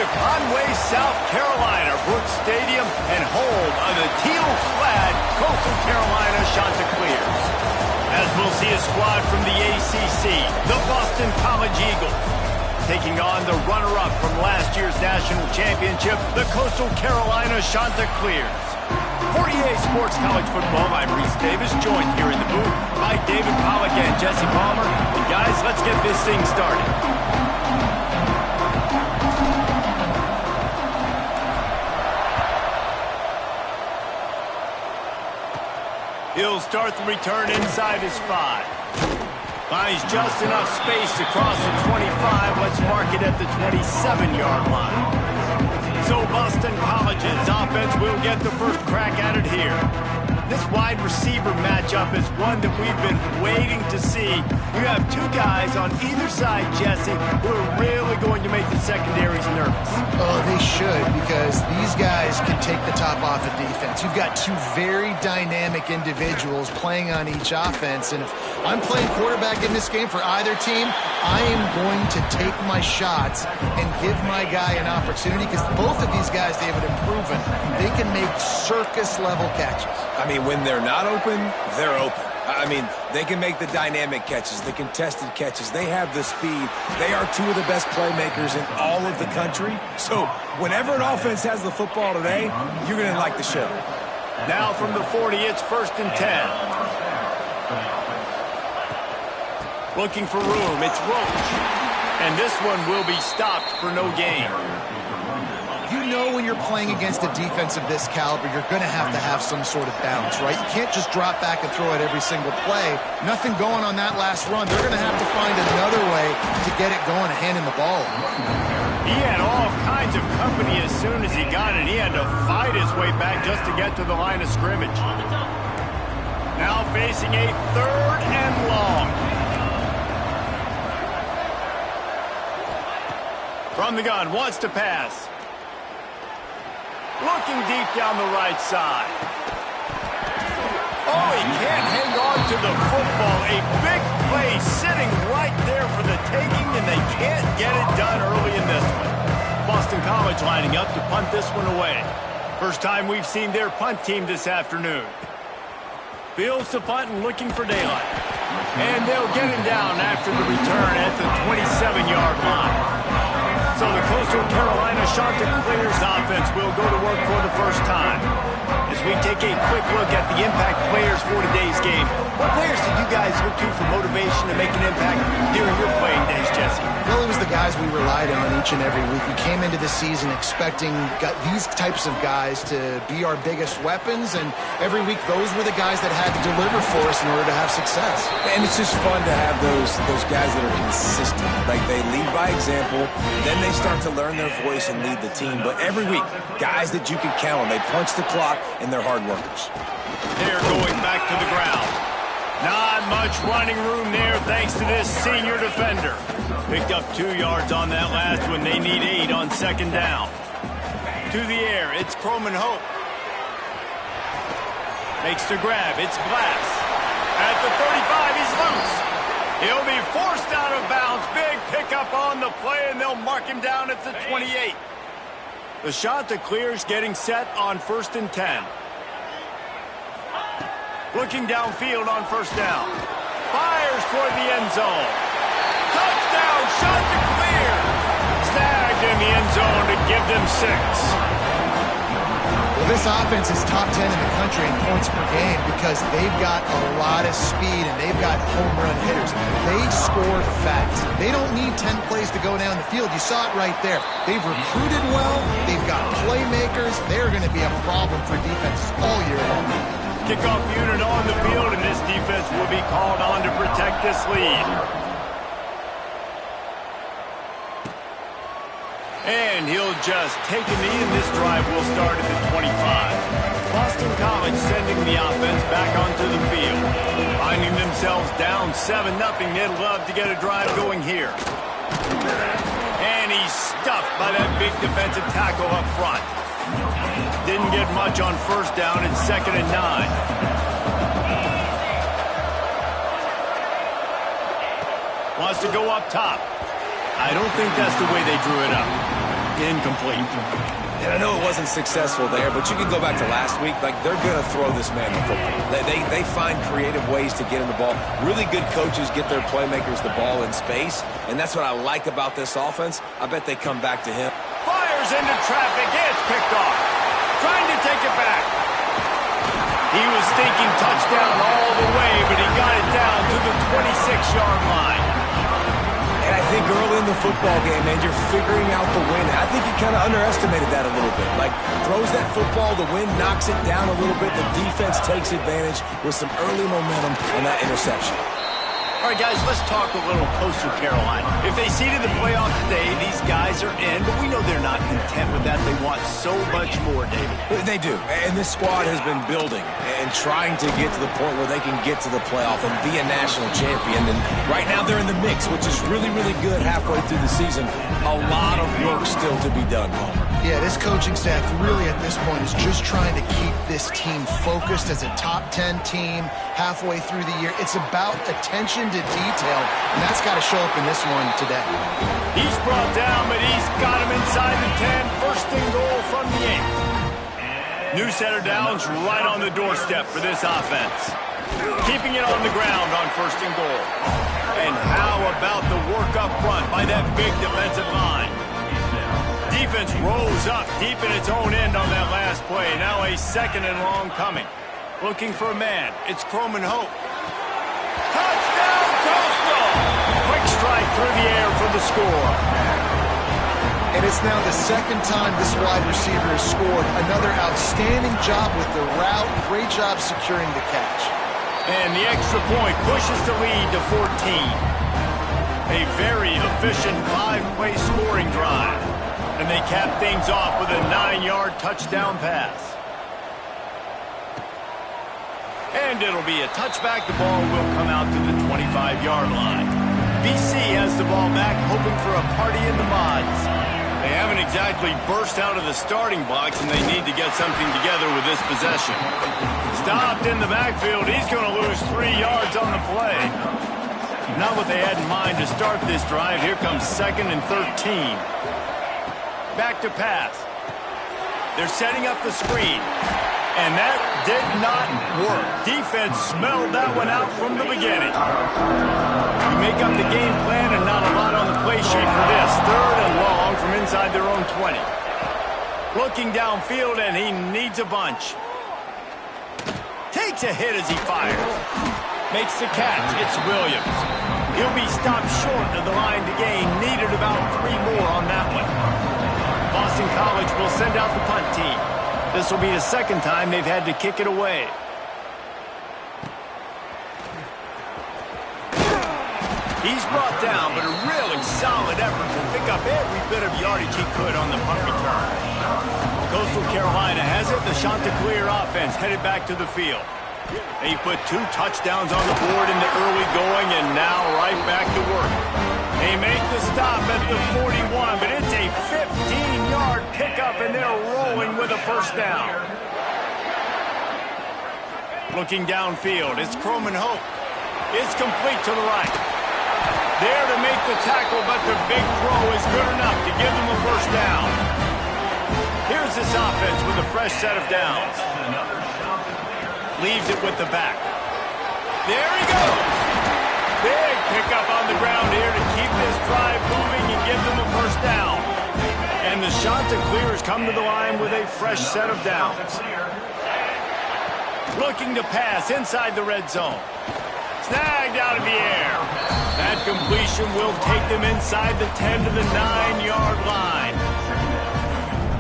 to Conway, South Carolina, Brooks Stadium, and home of the teal-clad Coastal Carolina Chanticleers. As we'll see a squad from the ACC, the Boston College Eagles, taking on the runner-up from last year's national championship, the Coastal Carolina Chanticleers. For EA Sports College Football, I'm Reese Davis, joined here in the booth by David Pollack and Jesse Palmer. And guys, let's get this thing started. He'll start the return inside his 5. Finds just enough space to cross the 25. Let's mark it at the 27-yard line. So Boston College's offense will get the first crack at it here. This wide receiver matchup is one that we've been waiting to see. You have two guys on either side, Jesse, who are really going to make the secondaries nervous. Oh, they should, because these guys can take the top off of defense. You've got two very dynamic individuals playing on each offense, and if I'm playing quarterback in this game for either team, I am going to take my shots and give my guy an opportunity, because both of these guys, David, have proven they can make circus-level catches. I mean, when they're not open, they're open. I mean, they can make the dynamic catches, the contested catches. They have the speed. They are two of the best playmakers in all of the country. So whenever an offense has the football today, you're going to like the show. Now from the 40, it's 1st and 10. Looking for room, it's Roach. And this one will be stopped for no gain. You know when you're playing against a defense of this caliber, you're going to have some sort of balance, right? You can't just drop back and throw it every single play. Nothing going on that last run. They're going to have to find another way to get it going and handing the ball. He had all kinds of company as soon as he got it. He had to fight his way back just to get to the line of scrimmage. Now facing a 3rd and long. From the gun, wants to pass. Looking deep down the right side. Oh, he can't hang on to the football. A big play sitting right there for the taking, and they can't get it done early in this one. Boston College lining up to punt this one away. First time we've seen their punt team this afternoon. Fields the punt and looking for daylight. And they'll get him down after the return at the 27-yard line. So the Coastal Carolina Chanticleers offense will go to work for the first time. As we take a quick look at the impact players for today's game, what players did you guys look to for motivation to make an impact during your playing days, Jesse? Well, it was the guys we relied on each and every week. We came into the season expecting these types of guys to be our biggest weapons, and every week those were the guys that had to deliver for us in order to have success. And it's just fun to have those guys that are consistent. Like, they lead by example, then they start to learn their voice and lead the team. But every week, guys that you can count on, they punch the clock, and they're hard workers. They're going back to the ground. Not much running room there thanks to this senior defender. Picked up 2 yards on that last one. They need 8 on 2nd down. To the air, it's Croman Hope. Makes the grab, it's Glass. At the 35, he's loose. He'll be forced out of bounds. Big pickup on the play, and they'll mark him down at the 28. The Chanticleers getting set on 1st and 10. Looking downfield on 1st down. Fires toward the end zone. Touchdown, Chanticleers! Snagged in the end zone to give them 6. Well, this offense is top 10 in the country in points per game because they've got a lot of speed and they've got home run hitters. They score fast. They don't need 10 plays to go down the field. You saw it right there. They've recruited well. They've got playmakers. They're going to be a problem for defenses all year long. Kickoff unit on the field, and this defense will be called on to protect this lead. And he'll just take a knee, and this drive will start at the 25. Boston College sending the offense back onto the field. Finding themselves down 7-0, they'd love to get a drive going here. And he's stuffed by that big defensive tackle up front. Didn't get much on 1st down. It's 2nd and 9. Wants to go up top. I don't think that's the way they drew it up. Incomplete. And I know it wasn't successful there, but you can go back to last week. Like, they're going to throw this man the football. They find creative ways to get him the ball. Really good coaches get their playmakers the ball in space, and that's what I like about this offense. I bet they come back to him. Fires into traffic. It's picked off. Trying to take it back. He was thinking touchdown all the way, but he got it down to the 26-yard line. And I think early in the football game, man, you're figuring out the wind. I think he kind of underestimated that a little bit. Like, throws that football, the wind knocks it down a little bit. The defense takes advantage with some early momentum and that interception. All right, guys, let's talk a little Coastal Carolina. If they seeded the playoff today, these guys are in, but we know they're not content with that. They want so much more, David. They do, and this squad has been building and trying to get to the point where they can get to the playoff and be a national champion. And right now they're in the mix, which is really, really good halfway through the season. A lot of work still to be done, Palmer. Yeah, this coaching staff really at this point is just trying to keep this team focused as a top 10 team halfway through the year. It's about attention to detail, and that's got to show up in this one today. He's brought down, but he's got him inside the 10. First and goal from the 8. New set of downs right on the doorstep for this offense. Keeping it on the ground on first and goal. And how about the work up front by that big defensive line? Defense rose up deep in its own end on that last play. Now a second and long coming. Looking for a man. It's Croman Hope. Touchdown, Coastal! Quick strike through the air for the score. And it's now the second time this wide receiver has scored. Another outstanding job with the route. Great job securing the catch. And the extra point pushes the lead to 14. A very efficient 5-play scoring drive. And they cap things off with a 9-yard touchdown pass. And it'll be a touchback. The ball will come out to the 25-yard line. BC has the ball back, hoping for a party in the mods. They haven't exactly burst out of the starting blocks, and they need to get something together with this possession. Stopped in the backfield. He's going to lose 3 yards on the play. Not what they had in mind to start this drive. Here comes 2nd and 13. Back to pass. They're setting up the screen. And that did not work. Defense smelled that one out from the beginning. You make up the game plan and not a lot on the play sheet for this. 3rd and long from inside their own 20. Looking downfield, and he needs a bunch. Takes a hit as he fires. Makes the catch. It's Williams. He'll be stopped short of the line to gain. Needed about 3 more on that one. Boston College will send out the punt team. This will be the second time they've had to kick it away. He's brought down, but a really solid effort to pick up every bit of yardage he could on the punt return. Coastal Carolina has it. The Chanticleer offense headed back to the field. They put 2 touchdowns on the board in the early going, and now right back to work. They make the stop at the 41, but it's a 15-yard pickup, and they're rolling with a first down. Looking downfield, it's Croman Hope. It's complete to the right. There to make the tackle, but the big throw is good enough to give them a first down. Here's this offense with a fresh set of downs. Leaves it with the back. There he goes. Big pickup on the ground here to keep this drive moving and give them a first down. And the Chanticleers come to the line with a fresh set of downs. Looking to pass inside the red zone. Snagged out of the air. That completion will take them inside the 10 to the 9-yard line.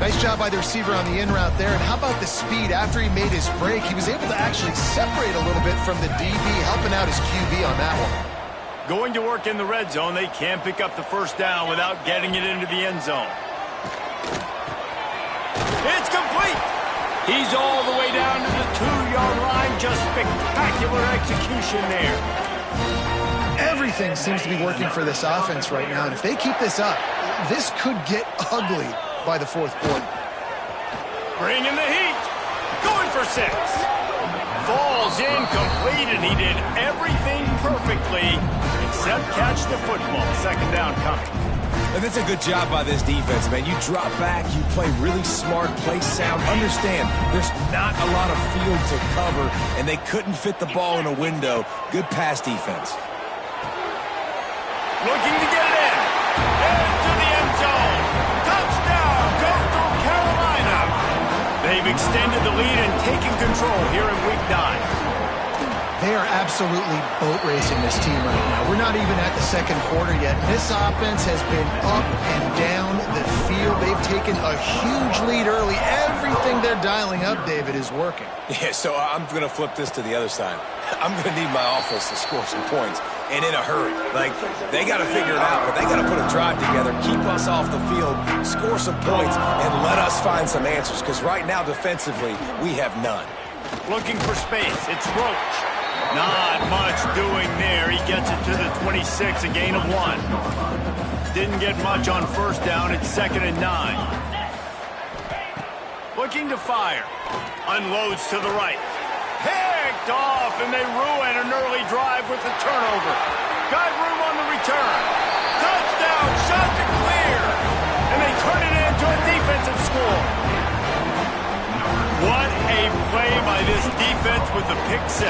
Nice job by the receiver on the in route there. And how about the speed? After he made his break, he was able to actually separate a little bit from the DB, helping out his QB on that one. Going to work in the red zone, they can't pick up the first down without getting it into the end zone. It's complete. He's all the way down to the 2-yard line. Just spectacular execution there. Everything seems to be working for this offense right now. And if they keep this up, this could get ugly by the 4th quarter. Bringing the heat. Going for 6. Falls incomplete, and he did everything perfectly except catch the football. Second down coming. And that's a good job by this defense, man. You drop back, you play really smart, play sound. Understand, there's not a lot of field to cover, and they couldn't fit the ball in a window. Good pass defense. Looking to get it in. Into the end zone. Touchdown, Coastal Carolina. They've extended the lead and taken control here in Week 9. They are absolutely boat racing this team right now. We're not even at the second quarter yet. This offense has been up and down the field. They've taken a huge lead early. Everything they're dialing up, David, is working. Yeah, so I'm going to flip this to the other side. I'm going to need my offense to score some points, and in a hurry. Like, they got to figure it out, but they got to put a drive together, keep us off the field, score some points, and let us find some answers, because right now, defensively, we have none. Looking for space. It's Roach. Not much doing there. He gets it to the 26, a gain of 1. Didn't get much on first down. It's 2nd and 9. Looking to fire. Unloads to the right. Picked off, and they ruin an early drive with the turnover. Got room on the return. Touchdown, shot to clear. And they turn it into a defensive score. What a play by this defense with the pick 6.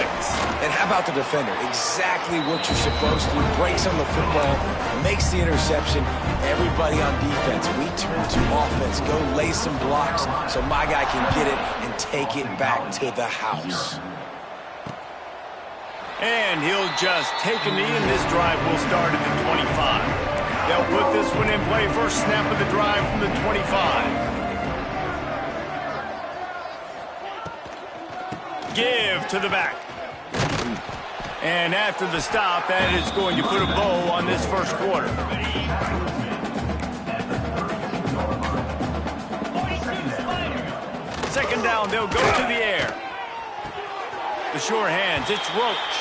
And how about the defender? Exactly what you're supposed to. Breaks on the football, makes the interception. Everybody on defense, we turn to offense. Go lay some blocks so my guy can get it and take it back to the house. And he'll just take a knee, and this drive will start at the 25. They'll put this one in play. First snap of the drive from the 25. Give to the back. And after the stop, that is going to put a bow on this first quarter. Second down, they'll go to the air. The sure hands, it's Roach.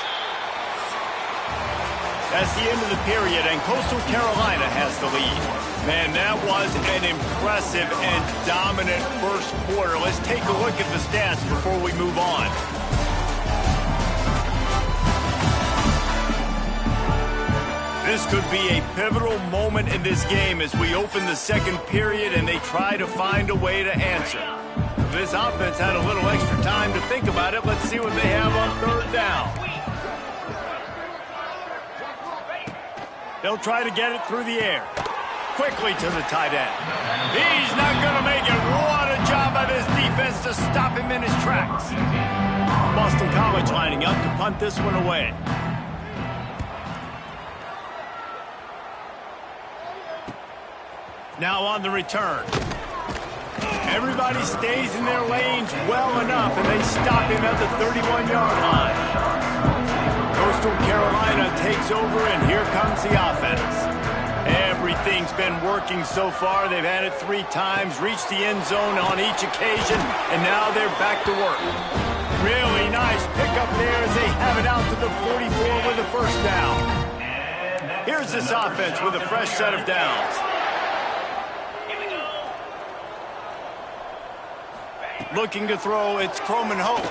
That's the end of the period, and Coastal Carolina has the lead. Man, that was an impressive and dominant first quarter. Let's take a look at the stats before we move on. This could be a pivotal moment in this game as we open the second period and they try to find a way to answer. This offense had a little extra time to think about it. Let's see what they have on third down. They'll try to get it through the air. Quickly to the tight end. He's not going to make it. What a job by this defense to stop him in his tracks. Boston College lining up to punt this one away. Now on the return. Everybody stays in their lanes well enough, and they stop him at the 31-yard line. Coastal Carolina takes over, and here comes the offense. Everything's been working so far. They've had it 3 times, reached the end zone on each occasion, and now they're back to work. Really nice pickup there as they have it out to the 44 with the first down. Here's this offense with a fresh set of downs. Looking to throw, it's Croman Hope.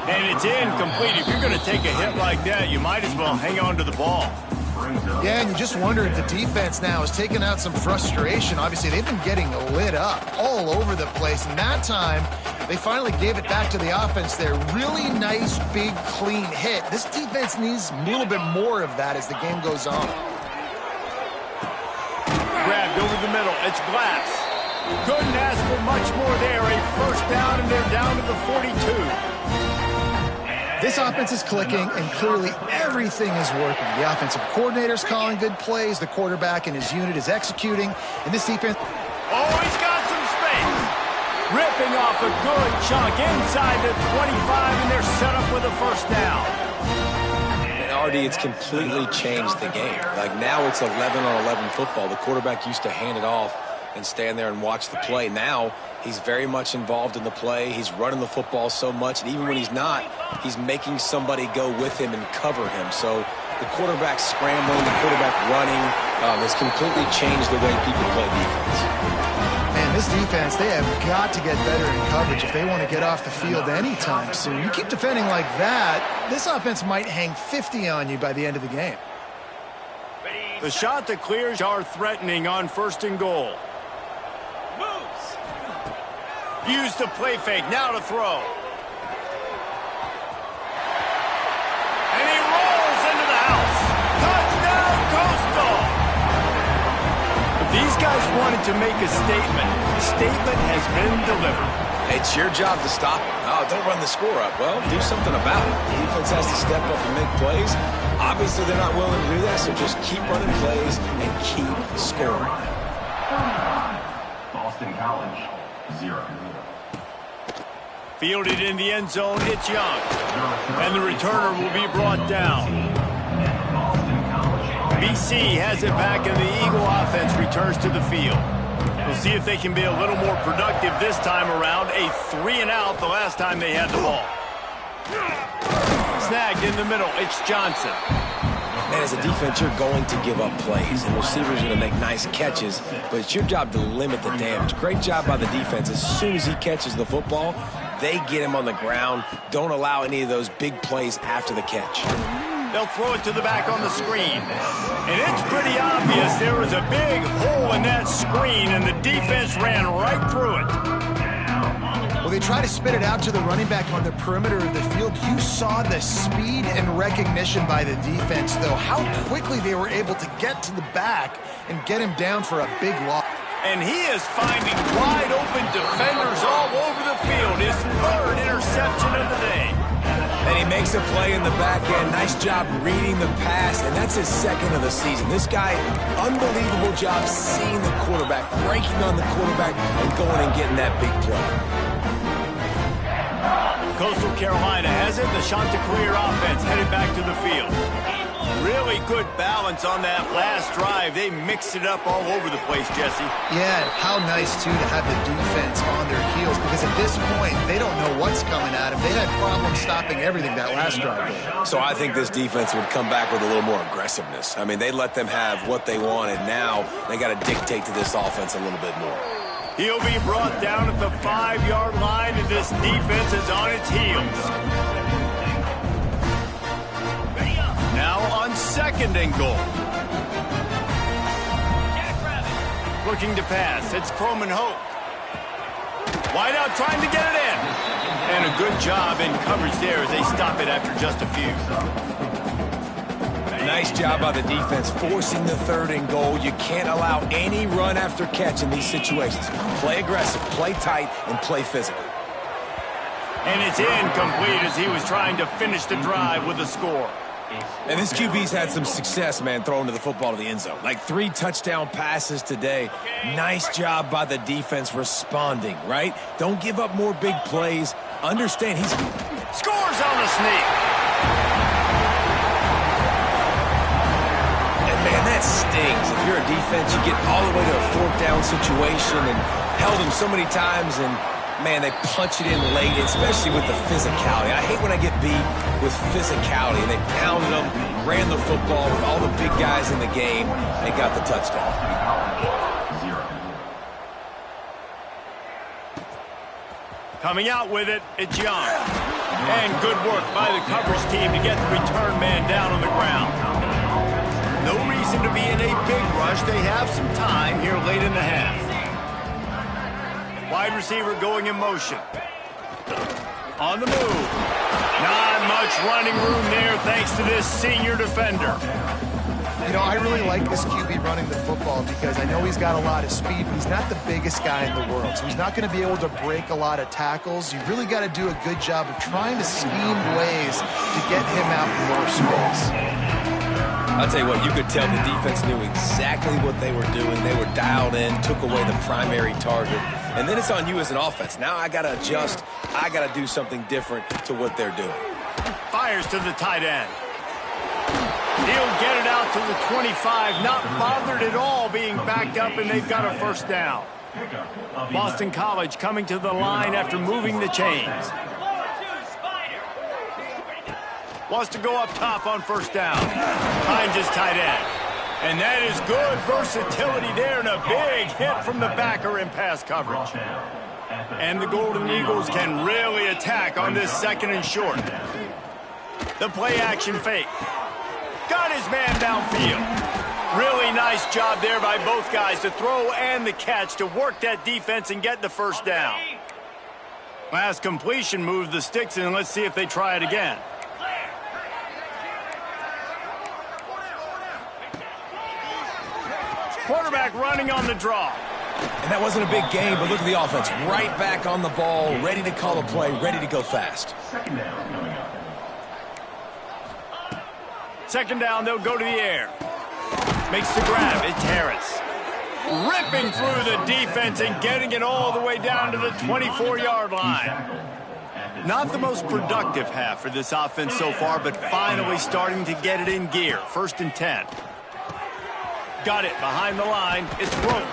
And it's incomplete. If you're going to take a hit like that, you might as well hang on to the ball. Yeah, and you just wonder if the defense now is taking out some frustration. Obviously, they've been getting lit up all over the place. And that time, they finally gave it back to the offense there. Really nice, big, clean hit. This defense needs a little bit more of that as the game goes on. Grabbed over the middle. It's Glass. Couldn't ask for much more there. A first down, and they're down to the 42. This offense is clicking, and clearly everything is working. The offensive coordinator's calling good plays. The quarterback and his unit is executing. And this defense... Oh, he's got some space. Ripping off a good chunk inside the 25, and they're set up with a first down. And Artie, it's completely changed the game. Like, now it's 11-on-11 football. The quarterback used to hand it off and stand there and watch the play. Now he's very much involved in the play. He's running the football so much, and even when he's not, he's making somebody go with him and cover him. So the quarterback scrambling, the quarterback running has completely changed the way people play defense. Man, this defense, they have got to get better in coverage if they want to get off the field anytime soon. You keep defending like that, this offense might hang 50 on you by the end of the game. The shot that clears are threatening on 1st and goal. Use the play fake, now to throw. And he rolls into the house. Touchdown, Coastal! These guys wanted to make a statement. The statement has been delivered. It's your job to stop him. Oh, don't run the score up. Well, do something about it. The defense has to step up and make plays. Obviously, they're not willing to do that, so just keep running plays and keep scoring. Boston College, 0. Fielded in the end zone, it's Young. And the returner will be brought down. BC has it back, and the Eagle offense returns to the field. We'll see if they can be a little more productive this time around. A 3-and-out the last time they had the ball. Snagged in the middle, it's Johnson. And as a defense, you're going to give up plays, and receivers are going to make nice catches, but it's your job to limit the damage. Great job by the defense. As soon as he catches the football, they get him on the ground. Don't allow any of those big plays after the catch. They'll throw it to the back on the screen. And it's pretty obvious there was a big hole in that screen, and the defense ran right through it. Well, they try to spit it out to the running back on the perimeter of the field. You saw the speed and recognition by the defense, though. How quickly they were able to get to the back and get him down for a big loss. And he is finding wide open defenders all over the field. His 3rd interception of the day. And he makes a play in the back end. Nice job reading the pass, and that's his 2nd of the season. This guy, unbelievable job seeing the quarterback, breaking on the quarterback, and going and getting that big play. Coastal Carolina has it. The Chanticleer offense headed back to the field. Really good balance on that last drive. They mixed it up all over the place, Jesse. Yeah, how nice, too, to have the defense on their heels, because at this point, they don't know what's coming at them. They had problems stopping everything that last drive. So I think this defense would come back with a little more aggressiveness. I mean, they let them have what they wanted. Now they got to dictate to this offense a little bit more. He'll be brought down at the 5-yard line, and this defense is on its heels. Now on 2nd and goal. Looking to pass. It's Croman Hope. Wide out trying to get it in. And a good job in coverage there as they stop it after just a few. Nice job by the defense forcing the 3rd and goal. You can't allow any run after catch in these situations. Play aggressive, play tight, and play physical. And it's incomplete as he was trying to finish the drive with a score. And this QB's had some success, man, throwing to the football to the end zone. Like 3 touchdown passes today. Nice job by the defense responding, right? Don't give up more big plays. Understand he's... Scores on the sneak. And, man, that stings. If you're a defense, you get all the way to a 4th down situation and held him so many times and... Man, they punch it in late, especially with the physicality. I hate when I get beat with physicality. And they pounded them, ran the football with all the big guys in the game, and got the touchdown. Coming out with it, it's Young. And good work by the coverage team to get the return man down on the ground. No reason to be in a big rush. They have some time here late in the half. Wide receiver going in motion. On the move. Not much running room there thanks to this senior defender. You know, I really like this QB running the football because I know he's got a lot of speed, but he's not the biggest guy in the world. So he's not going to be able to break a lot of tackles. You really got to do a good job of trying to scheme ways to get him out in more space. I'll tell you what, you could tell the defense knew exactly what they were doing. They were dialed in, took away the primary target. And then it's on you as an offense. Now I got to adjust. I got to do something different to what they're doing. Fires to the tight end. He'll get it out to the 25. Not bothered at all being backed up, and they've got a 1st down. Boston College coming to the line after moving the chains. Wants to go up top on 1st down. Finds his tight end. And that is good versatility there and a big hit from the backer in pass coverage. And the Golden Eagles can really attack on this 2nd and short. The play action fake. Got his man downfield. Really nice job there by both guys, the throw and the catch, to work that defense and get the first down. Last completion moved the sticks, and let's see if they try it again. Quarterback running on the draw. And that wasn't a big game, but look at the offense. Right back on the ball, ready to call a play, ready to go fast. Second down coming up. Second down, they'll go to the air. Makes the grab. It's Harris. Ripping through the defense and getting it all the way down to the 24-yard line. Not the most productive half for this offense so far, but finally starting to get it in gear. 1st and 10. Got it behind the line. It's Roach.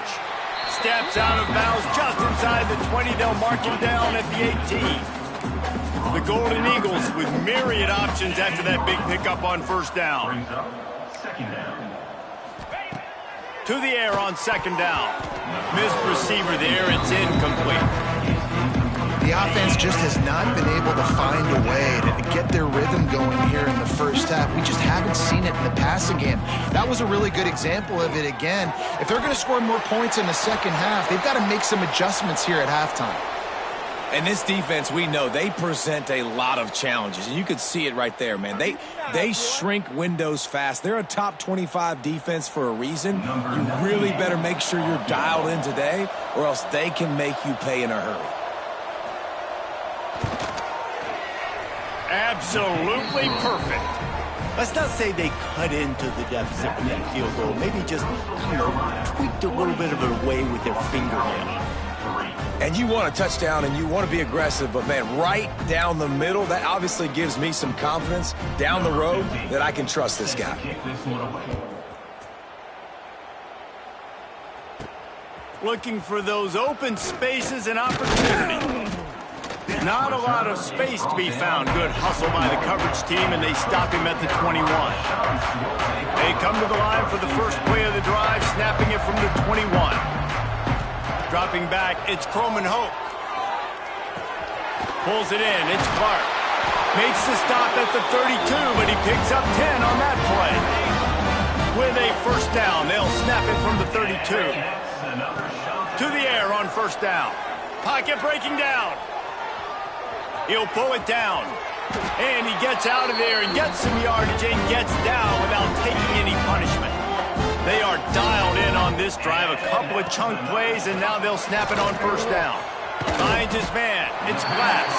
Steps out of bounds just inside the 20. They'll mark him down at the 18. The Golden Eagles with myriad options after that big pickup on 1st down. Brings up second down. To the air on 2nd down. Missed receiver there. It's incomplete. The offense just has not been able to find a way to get their rhythm going here in the first half. We just haven't seen it in the passing game. That was a really good example of it again. If they're going to score more points in the second half, they've got to make some adjustments here at halftime. And this defense, we know, they present a lot of challenges. And you could see it right there, man. They shrink windows fast. They're a top 25 defense for a reason. You really better make sure you're dialed in today, or else they can make you pay in a hurry. Absolutely perfect. Let's not say they cut into the deficit with that field goal. Maybe just, tweaked a little bit of it away with their fingernail. And you want a touchdown and you want to be aggressive, but, man, right down the middle, that obviously gives me some confidence down the road that I can trust this guy. Looking for those open spaces and opportunity. Not a lot of space to be found. Good hustle by the coverage team, and they stop him at the 21. They come to the line for the first play of the drive, snapping it from the 21. Dropping back, it's Croman Hope. Pulls it in, it's Clark. Makes the stop at the 32, but he picks up 10 on that play. With a 1st down, they'll snap it from the 32. To the air on 1st down. Pocket breaking down. He'll pull it down. And he gets out of there and gets some yardage and gets down without taking any punishment. They are dialed in on this drive. A couple of chunk plays, and now they'll snap it on 1st down. Finds his man. It's Glass.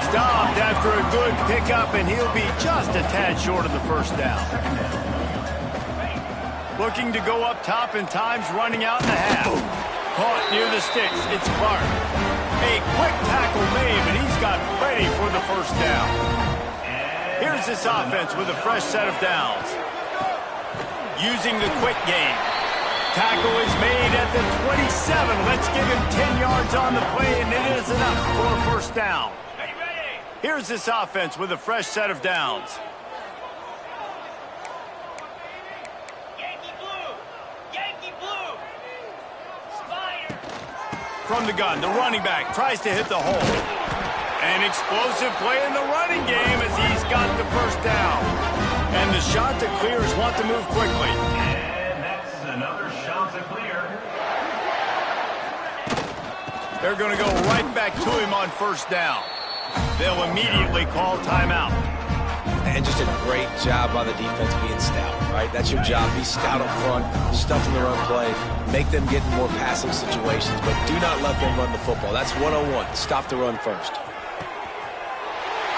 Stopped after a good pickup, and he'll be just a tad short of the 1st down. Looking to go up top, and time's running out in the half. Caught near the sticks. It's Clark. A quick tackle made, but he's got plenty for the 1st down. Here's this offense with a fresh set of downs. Using the quick game. Tackle is made at the 27. Let's give him 10 yards on the play, and it is enough for a 1st down. Here's this offense with a fresh set of downs. From the gun, the running back tries to hit the hole. An explosive play in the running game as he's got the 1st down. And the shot to clears want to move quickly. And that's another shot to clear. They're going to go right back to him on 1st down. They'll immediately call timeout. And just a great job by the defense being stout, right? That's your job. Be stout up front, stuff in the run play, make them get in more passing situations, but do not let them run the football. That's 101. Stop the run first.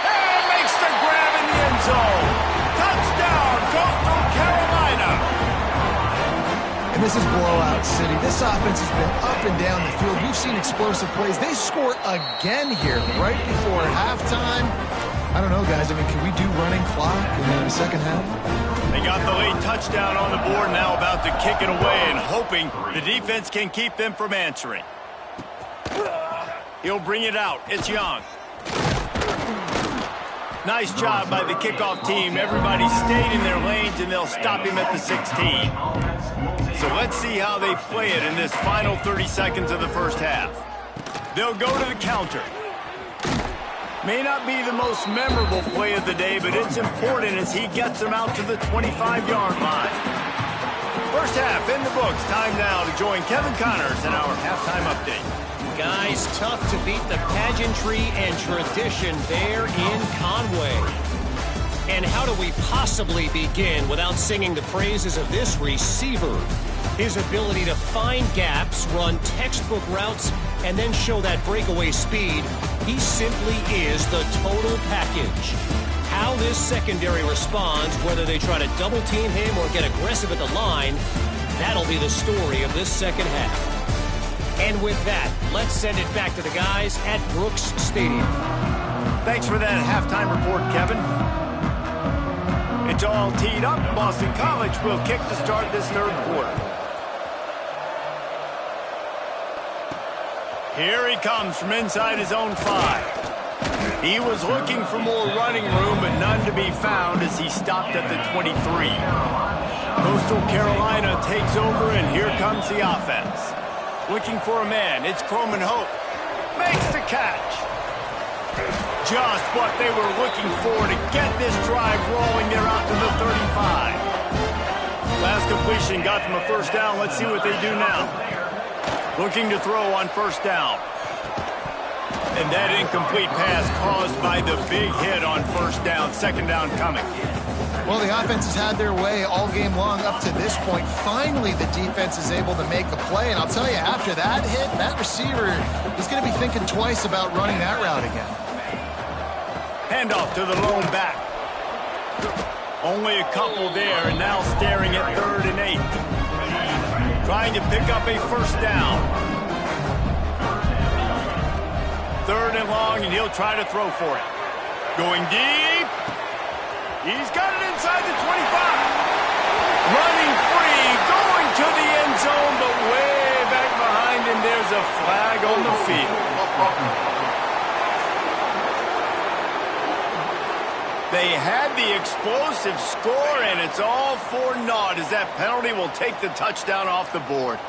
And makes the grab in the end zone. Touchdown, Coastal Carolina. And this is blowout city. This offense has been up and down the field. We've seen explosive plays. They score again here right before halftime. I don't know, guys. I mean, can we do running clock in the second half? They got the late touchdown on the board, now about to kick it away and hoping the defense can keep them from answering. He'll bring it out. It's Young. Nice job by the kickoff team. Everybody stayed in their lanes, and they'll stop him at the 16. So let's see how they play it in this final 30 seconds of the 1st half. They'll go to the counter. May not be the most memorable play of the day, but it's important as he gets them out to the 25-yard line. First half in the books. Time now to join Kevin Connors in our halftime update. Guys, tough to beat the pageantry and tradition there in Conway. And how do we possibly begin without singing the praises of this receiver? His ability to find gaps, run textbook routes, and then show that breakaway speed. He simply is the total package. How this secondary responds, whether they try to double team him or get aggressive at the line, that'll be the story of this second half. And with that, let's send it back to the guys at Brooks Stadium. Thanks for that halftime report, Kevin. It's all teed up. Boston College will kick to start this third quarter. Here he comes from inside his own 5. He was looking for more running room, but none to be found as he stopped at the 23. Coastal Carolina takes over, and here comes the offense. Looking for a man. It's Croman Hope. Makes the catch. Just what they were looking for to get this drive rolling there out to the 35. Last completion got them a first down. Let's see what they do now. Looking to throw on first down. And that incomplete pass caused by the big hit on first down. Second down coming. Well, the offense has had their way all game long up to this point. Finally, the defense is able to make a play. And I'll tell you, after that hit, that receiver is going to be thinking twice about running that route again. Handoff to the lone back. Only a couple there, and now staring at 3rd and 8. Trying to pick up a first down. 3rd and long, and he'll try to throw for it. Going deep. He's got it inside the 25. Running free, going to the end zone, but way back behind him, there's a flag on the field. They had the explosive score, and it's all for naught as that penalty will take the touchdown off the board.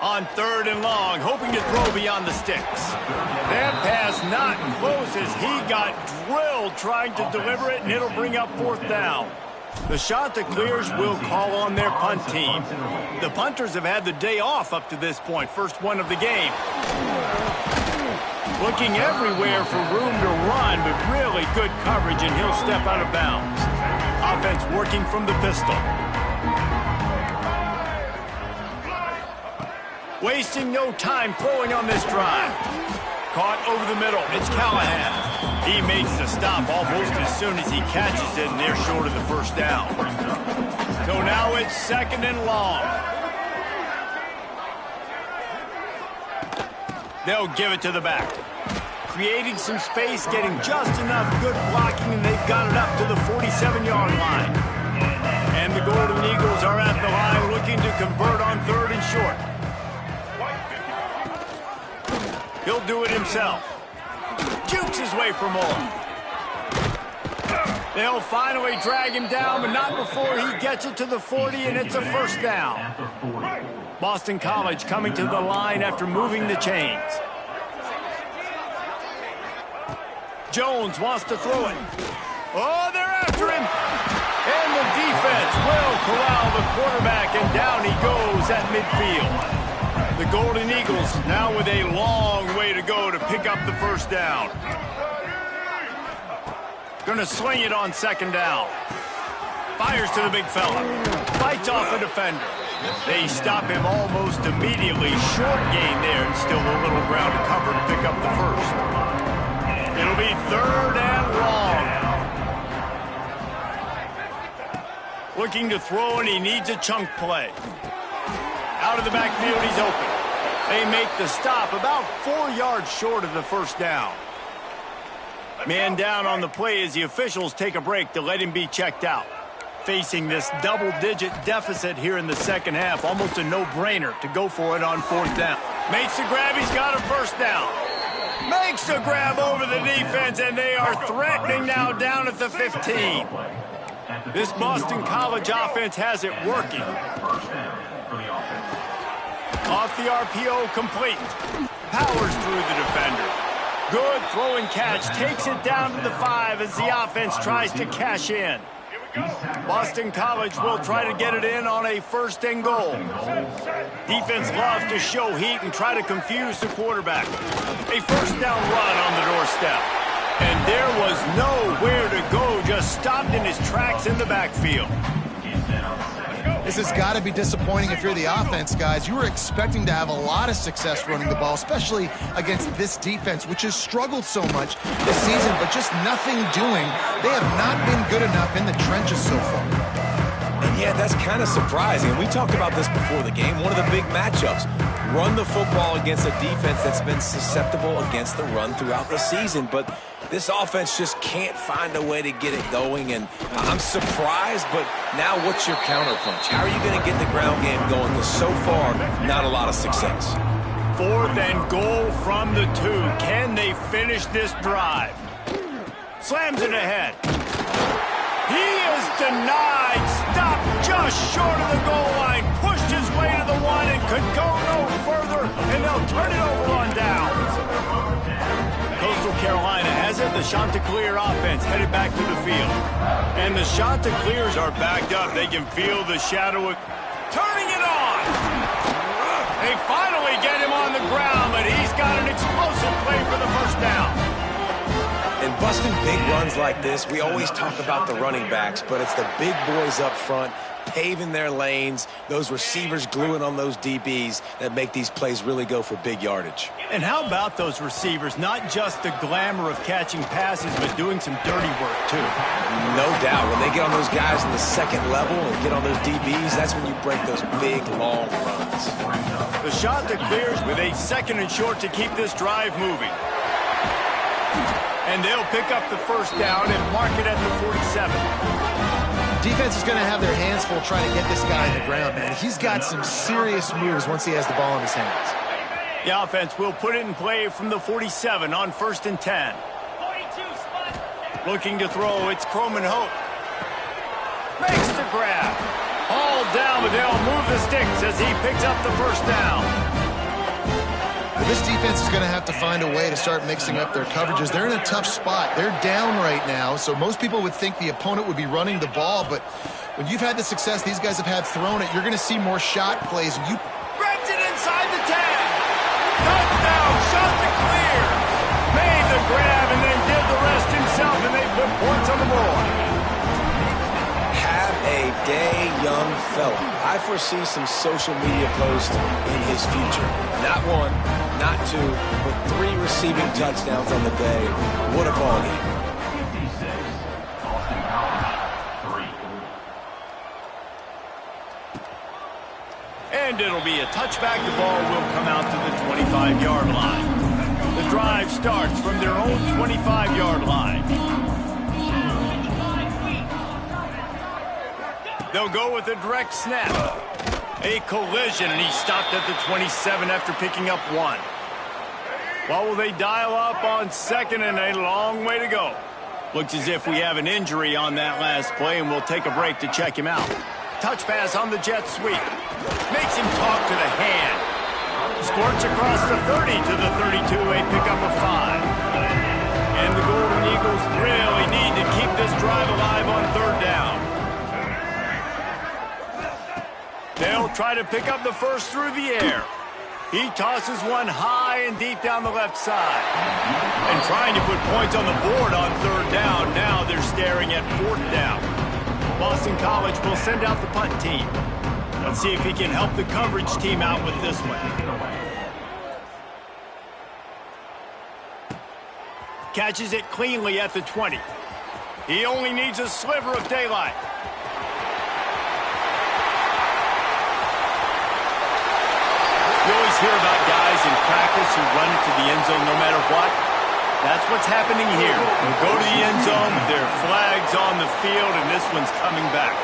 On 3rd and long, hoping to throw beyond the sticks. That pass not close as he got drilled trying to deliver it, and it'll bring up 4th down. The shot that clears will call on their punt team. The punters have had the day off up to this point, first one of the game. Looking everywhere for room to run, but really good coverage, and he'll step out of bounds. Offense working from the pistol. Wasting no time throwing on this drive. Caught over the middle. It's Callahan. He makes the stop almost as soon as he catches it, and they're short of the first down. So now it's 2nd and long. They'll give it to the back. Creating some space, getting just enough good blocking, and they've got it up to the 47-yard line. And the Golden Eagles are at the line looking to convert on 3rd and short. He'll do it himself. Jukes his way for more. They'll finally drag him down, but not before he gets it to the 40, and it's a first down. Boston College coming to the line after moving the chains. Jones wants to throw it. Oh, they're after him. And the defense will corral the quarterback, and down he goes at midfield. The Golden Eagles now with a long way to go to pick up the first down. Going to swing it on 2nd down. Fires to the big fella. Fights off a defender. They stop him almost immediately. Short gain there, and still a little ground to cover to pick up the first. It'll be 3rd and long. Looking to throw, and he needs a chunk play. Out of the backfield, he's open. They make the stop about 4 yards short of the first down. Man down on the play as the officials take a break to let him be checked out. Facing this double-digit deficit here in the second half, almost a no-brainer to go for it on 4th down. Makes the grab, he's got a first down. Makes the grab over the defense, and they are threatening now down at the 15. This Boston College offense has it working. Off the RPO, complete. Powers through the defender. Good throwing catch. Takes it down to the 5 as the offense tries to cash in. Boston College will try to get it in on a 1st and goal. Defense loves to show heat and try to confuse the quarterback. A 1st down run on the doorstep. And there was nowhere to go, just stopped in his tracks in the backfield. This has got to be disappointing if you're the offense, guys. You were expecting to have a lot of success running the ball, especially against this defense, which has struggled so much this season, but just nothing doing. They have not been good enough in the trenches so far. And yeah, that's kind of surprising. We talked about this before the game. One of the big matchups. Run the football against a defense that's been susceptible against the run throughout the season. But this offense just can't find a way to get it going. And I'm surprised, but now what's your counterpunch? How are you going to get the ground game going? Because so far, not a lot of success. 4th and goal from the 2. Can they finish this drive? Slams it ahead. He is denied. Stopped just short of the goal line. Pushed his way to the 1 and could go no further. And they'll turn it over on downs. Coastal Carolina has it. The Chanticleer offense headed back to the field. And the Chanticleers are backed up. They can feel the shadow of turning it on. They finally get him on the ground, but he's got an explosive play for the 1st down. And busting big runs like this, we always talk about the running backs, but it's the big boys up front paving their lanes, those receivers gluing on those DBs that make these plays really go for big yardage. And how about those receivers? Not just the glamour of catching passes, but doing some dirty work, too. No doubt. When they get on those guys in the 2nd level and get on those DBs, that's when you break those big, long runs. The Chanticleers with a 2nd and short to keep this drive moving. And they'll pick up the 1st down and mark it at the 47. Defense is going to have their hands full trying to get this guy on the ground, man. He's got some serious moves once he has the ball in his hands. The offense will put it in play from the 47 on 1st and 10. Looking to throw, it's Croman Hope. Makes the grab. Hauled down, but they'll move the sticks as he picks up the 1st down. Well, this defense is going to have to find a way to start mixing up their coverages. They're in a tough spot. They're down right now, so most people would think the opponent would be running the ball, but when you've had the success these guys have had throwing it, you're going to see more shot plays. You grabs it inside the 10. Touchdown, Chanticleer. Made the grab and then did the rest himself, and they put points on the board. Have a day, young fella. I foresee some social media posts in his future. Not 1, not 2, but 3 receiving touchdowns on the day. What a ball game. Boston College, 3. And it'll be a touchback. The ball will come out to the 25-yard line. The drive starts from their own 25-yard line. They'll go with a direct snap. A collision, and he stopped at the 27 after picking up 1. Well, will they dial up on 2nd and a long way to go? Looks as if we have an injury on that last play, and we'll take a break to check him out. Touch pass on the jet sweep. Makes him talk to the hand. Squirts across the 30 to the 32, a pickup of 5. And the Golden Eagles really need to keep this drive alive on 3rd down. They'll try to pick up the 1st through the air. He tosses one high and deep down the left side. And trying to put points on the board on 3rd down. Now they're staring at 4th down. Boston College will send out the punt team. Let's see if he can help the coverage team out with this one. Catches it cleanly at the 20. He only needs a sliver of daylight. You always hear about guys in practice who run into the end zone no matter what. That's what's happening here. They go to the end zone, their flag's on the field, and this one's coming back.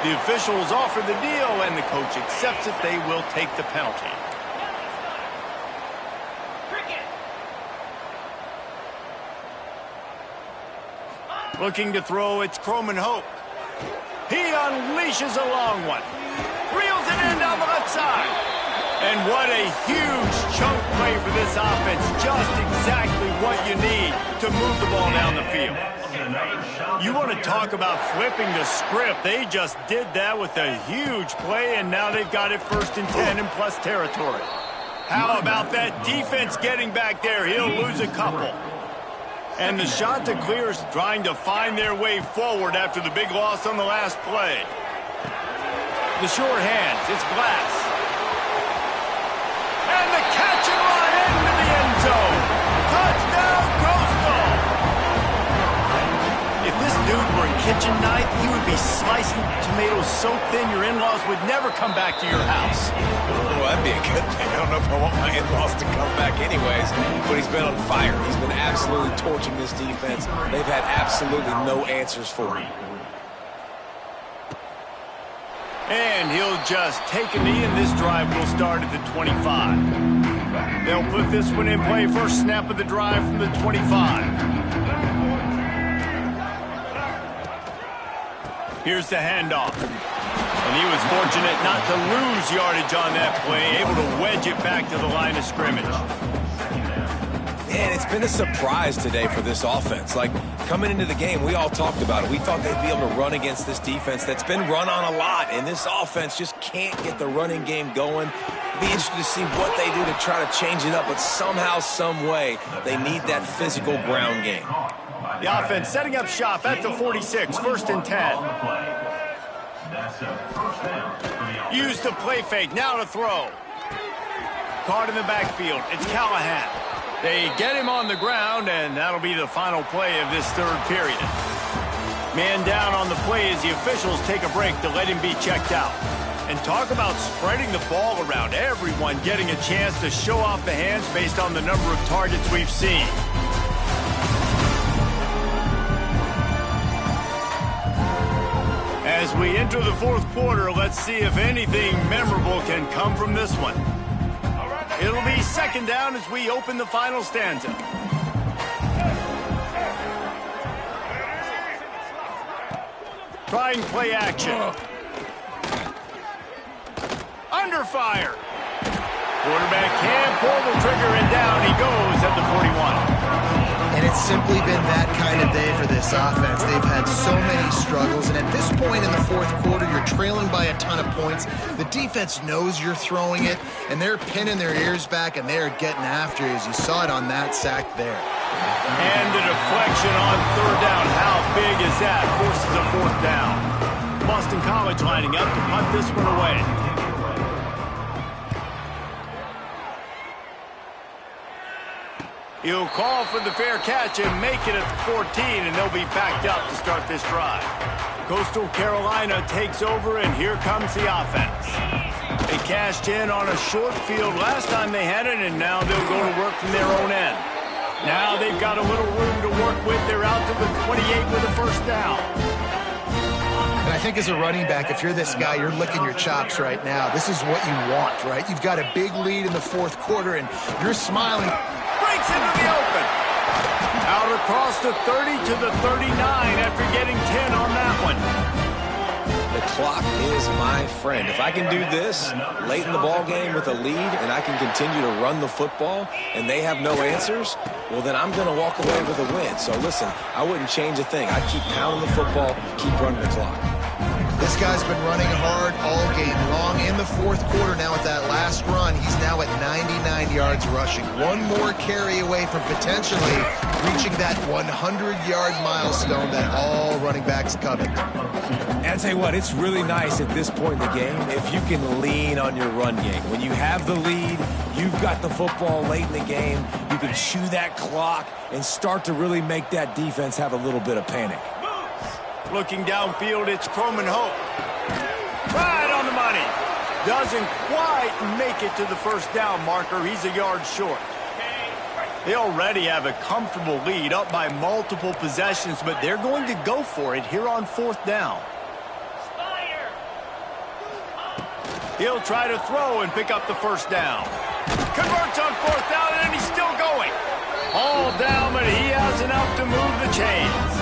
The officials offer the deal, and the coach accepts it. They will take the penalty. Looking to throw, it's Croman Hope. He unleashes a long one. Reels it in down the left side. And what a huge chunk play for this offense. Just exactly what you need to move the ball down the field. You want to talk about flipping the script. They just did that with a huge play, and now they've got it 1st and 10 in plus territory. How about that defense getting back there? He'll lose a couple. And the shot to clear is trying to find their way forward after the big loss on the last play. The short hands, it's Glass. And the catch and run into the end zone. Touchdown, Coastal. If this dude were a kitchen knife, he would be slicing tomatoes so thin your in-laws would never come back to your house. Well, that'd be a good thing. I don't know if I want my in-laws to come back anyways, but he's been on fire. He's been absolutely torching this defense. They've had absolutely no answers for him. And he'll just take a knee, and this drive will start at the 25. They'll put this one in play. First snap of the drive from the 25. Here's the handoff. And he was fortunate not to lose yardage on that play, able to wedge it back to the line of scrimmage. Man, it's been a surprise today for this offense. Like, coming into the game, we all talked about it. We thought they'd be able to run against this defense that's been run on a lot, and this offense just can't get the running game going. Be interested to see what they do to try to change it up, but somehow, some way, they need that physical ground game. The offense setting up shop at the 46, 1st and 10. Use the play fake, now to throw. Caught in the backfield, it's Callahan. They get him on the ground, and that'll be the final play of this 3rd period. Man down on the play as the officials take a break to let him be checked out. And talk about spreading the ball around. Everyone getting a chance to show off the hands based on the number of targets we've seen. As we enter the 4th quarter, let's see if anything memorable can come from this one. It'll be 2nd down as we open the final stanza. Trying play action. Under fire. Quarterback can't pull the trigger, and down he goes at the 41. And it's simply been that kind of day for this offense. They've had so many struggles, and at this point in the 4th quarter, you're trailing by a ton of points. The defense knows you're throwing it, and they're pinning their ears back, and they're getting after you, as you saw it on that sack there. And the deflection on 3rd down. How big is that? Forces a 4th down. Boston College lining up to punt this one away. He'll call for the fair catch and make it at the 14, and they'll be backed up to start this drive. Coastal Carolina takes over, and here comes the offense. They cashed in on a short field last time they had it, and now they'll go to work from their own end. Now they've got a little room to work with. They're out to the 28 with a 1st down. And I think as a running back, if you're this guy, you're licking your chops right now. This is what you want, right? You've got a big lead in the 4th quarter, and you're smiling. Breaks into the open. Out across the 30 to the 39 after getting 10 on that one. The clock is my friend. If I can do this late in the ball game with a lead and I can continue to run the football and they have no answers, well, then I'm going to walk away with a win. So, listen, I wouldn't change a thing. I'd keep pounding the football, keep running the clock. This guy's been running hard all game long. In the 4th quarter now with that last run, he's now at 99 yards rushing. One more carry away from potentially reaching that 100-yard milestone that all running backs covet. And I tell you what, it's really nice at this point in the game if you can lean on your run game. When you have the lead, you've got the football late in the game, you can chew that clock and start to really make that defense have a little bit of panic. Looking downfield, it's Croman Hope. Right on the money. Doesn't quite make it to the 1st down marker. He's a yard short. They already have a comfortable lead, up by multiple possessions, but they're going to go for it here on 4th down. He'll try to throw and pick up the 1st down. Converts on 4th down, and he's still going. All down, but he has enough to move the chains.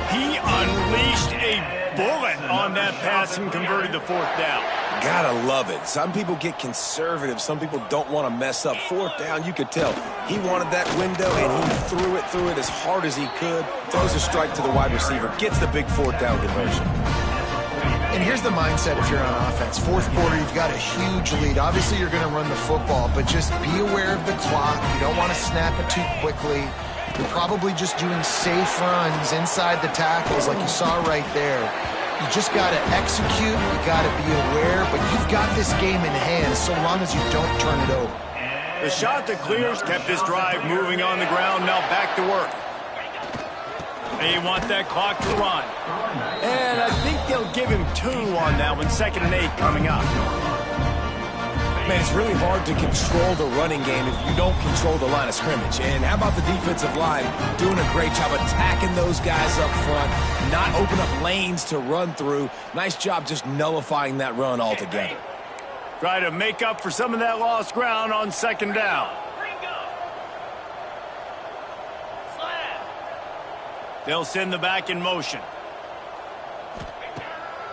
He unleashed a bullet on that pass and converted the 4th down. Gotta love it. Some people get conservative. Some people don't want to mess up. Fourth down, you could tell. He wanted that window, and he threw it as hard as he could. Throws a strike to the wide receiver. Gets the big fourth down conversion. And here's the mindset if you're on offense. Fourth quarter, you've got a huge lead. Obviously, you're going to run the football, but just be aware of the clock. You don't want to snap it too quickly. You're probably just doing safe runs inside the tackles like you saw right there. You just got to execute. You got to be aware, but you've got this game in hand so long as you don't turn it over. The shot that clears kept this drive moving on the ground. Now back to work. They want that clock to run. And I think they'll give him 2 on that one. 2nd and 8 coming up. Man, it's really hard to control the running game if you don't control the line of scrimmage. And how about the defensive line doing a great job attacking those guys up front, not open up lanes to run through. Nice job just nullifying that run altogether. Try to make up for some of that lost ground on 2nd down. They'll send the back in motion.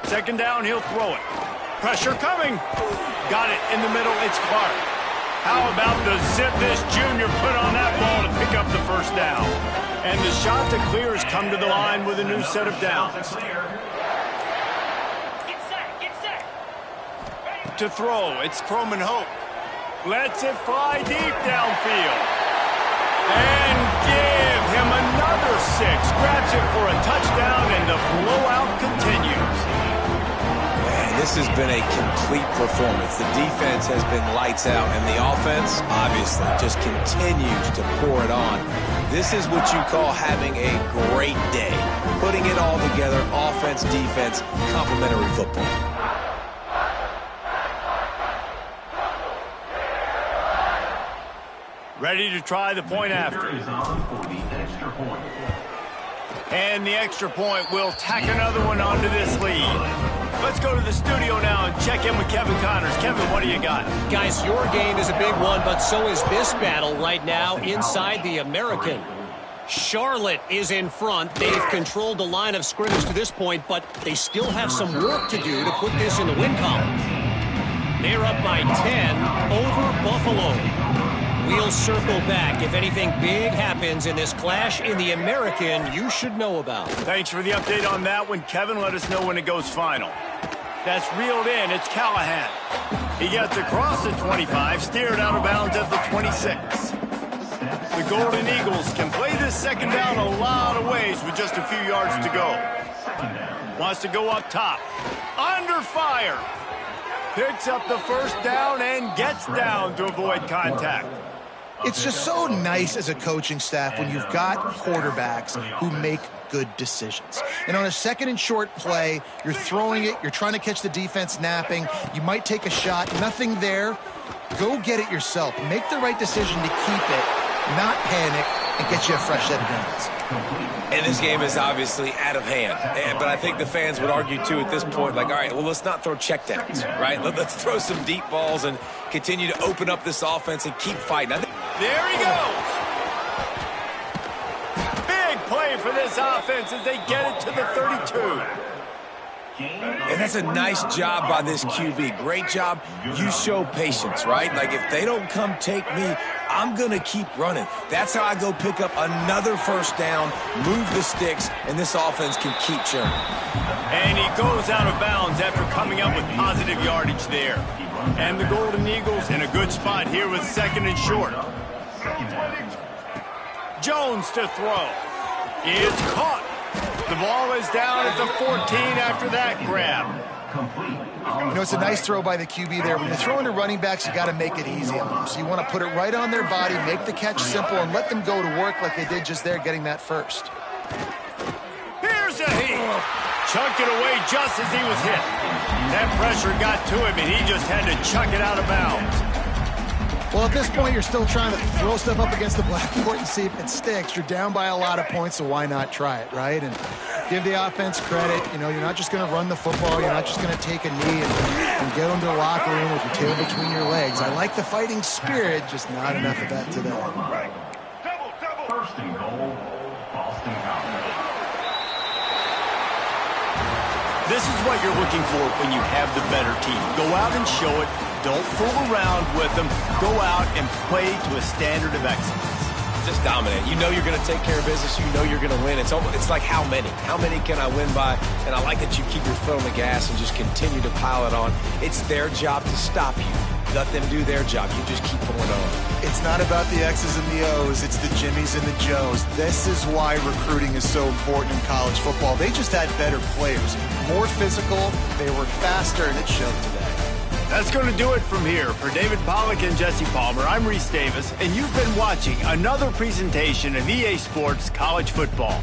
2nd down, he'll throw it. Pressure coming. Got it in the middle. It's Clark. How about the zip this junior put on that ball to pick up the 1st down? And the shot to clear has come to the line with a new set of downs. To throw, it's Croman Hope. Lets it fly deep downfield. And give him another 6. Grabs it for a touchdown, and the blowout continues. This has been a complete performance. The defense has been lights out, and the offense, obviously, just continues to pour it on. This is what you call having a great day. Putting it all together, offense, defense, complementary football. Ready to try the point after. And the extra point will tack another one onto this lead. Let's go to the studio now and check in with Kevin Connors. Kevin, what do you got? Guys, your game is a big one, but so is this battle right now inside the American. Charlotte is in front. They've controlled the line of scrimmage to this point, but they still have some work to do to put this in the win column. They're up by 10 over Buffalo. We'll circle back. If anything big happens in this clash in the American, you should know about. Thanks for the update on that one, Kevin. Let us know when it goes final. That's reeled in. It's Callahan. He gets across the 25, steered out of bounds at the 26. The Golden Eagles can play this 2nd down a lot of ways with just a few yards to go. Wants to go up top. Under fire. Picks up the 1st down and gets down to avoid contact. It's just so nice as a coaching staff when you've got quarterbacks who make good decisions. And on a 2nd and short play, you're throwing it, you're trying to catch the defense napping, you might take a shot, nothing there. Go get it yourself. Make the right decision to keep it, not panic, and get you a fresh set of downs. And this game is obviously out of hand. But I think the fans would argue, too, at this point, like, all right, well, let's not throw checkdowns, right? Let's throw some deep balls and continue to open up this offense and keep fighting. There he goes. Big play for this offense as they get it to the 32. And that's a nice job by this QB. Great job. You show patience, right? Like, if they don't come take me, I'm going to keep running. That's how I go pick up another 1st down, move the sticks, and this offense can keep churning. And he goes out of bounds after coming up with positive yardage there. And the Golden Eagles in a good spot here with 2nd and short. Jones to throw. It's caught. The ball is down at the 14 after that grab. You know, it's a nice throw by the QB there. When you're throwing to running backs, you got to make it easy on them. So you want to put it right on their body, make the catch simple, and let them go to work like they did just there, getting that 1st. Here's a hit. Chucked it away just as he was hit. That pressure got to him, and he just had to chuck it out of bounds. Well, at this point, you're still trying to throw stuff up against the blackboard and see if it sticks. You're down by a lot of points, so why not try it, right? And give the offense credit. You know, you're not just going to run the football. You're not just going to take a knee and get into the locker room with your tail between your legs. I like the fighting spirit, just not enough of that today. 1st and goal, Boston College. This is what you're looking for when you have the better team. Go out and show it. Don't fool around with them. Go out and play to a standard of excellence. Just dominate. You know you're going to take care of business. You know you're going to win. It's like how many? How many can I win by? And I like that you keep your foot on the gas and just continue to pile it on. It's their job to stop you. Let them do their job. You just keep going on. It's not about the X's and the O's. It's the Jimmies and the Joes. This is why recruiting is so important in college football. They just had better players, more physical, they were faster, and it showed today. That's going to do it from here. For David Pollack and Jesse Palmer, I'm Reese Davis, and you've been watching another presentation of EA Sports College Football.